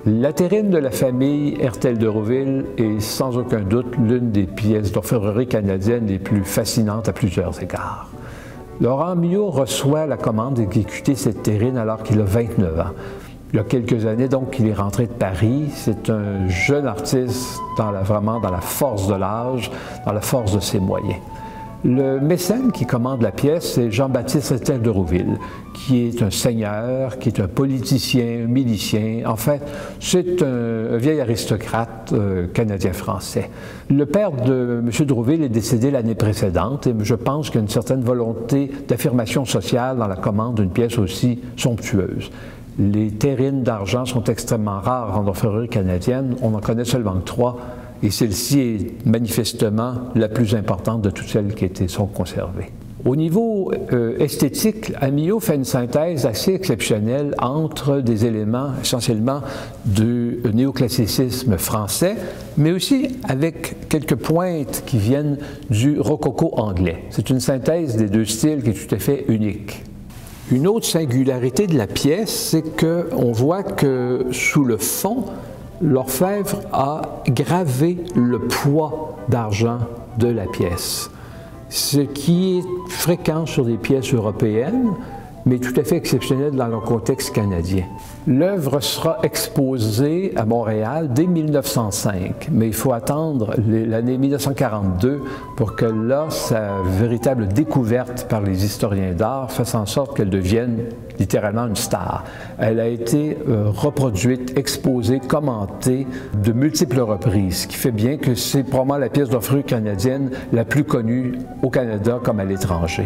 La terrine de la famille Hertel de Rouville est sans aucun doute l'une des pièces d'orfèvrerie canadienne les plus fascinantes à plusieurs égards. Laurent Miot reçoit la commande d'exécuter cette terrine alors qu'il a 29 ans. Il y a quelques années, donc, il est rentré de Paris. C'est un jeune artiste vraiment dans la force de l'âge, dans la force de ses moyens. Le mécène qui commande la pièce, c'est Jean-Baptiste Hertel de Rouville, qui est un seigneur, qui est un politicien, un milicien. En fait, c'est un vieil aristocrate canadien-français. Le père de M. de Rouville est décédé l'année précédente et je pense qu'il y a une certaine volonté d'affirmation sociale dans la commande d'une pièce aussi somptueuse. Les terrines d'argent sont extrêmement rares en orfèvrerie canadienne. On en connaît seulement 3. Et celle-ci est manifestement la plus importante de toutes celles qui sont conservées. Au niveau esthétique, Miot fait une synthèse assez exceptionnelle entre des éléments essentiellement du néoclassicisme français, mais aussi avec quelques pointes qui viennent du rococo anglais. C'est une synthèse des deux styles qui est tout à fait unique. Une autre singularité de la pièce, c'est qu'on voit que sous le fond, l'orfèvre a gravé le poids d'argent de la pièce, ce qui est fréquent sur des pièces européennes, mais tout à fait exceptionnel dans le contexte canadien. L'œuvre sera exposée à Montréal dès 1905, mais il faut attendre l'année 1942 pour que là, sa véritable découverte par les historiens d'art fasse en sorte qu'elle devienne littéralement une star. Elle a été reproduite, exposée, commentée de multiples reprises, ce qui fait bien que c'est probablement la pièce d'orfèvrerie canadienne la plus connue au Canada comme à l'étranger.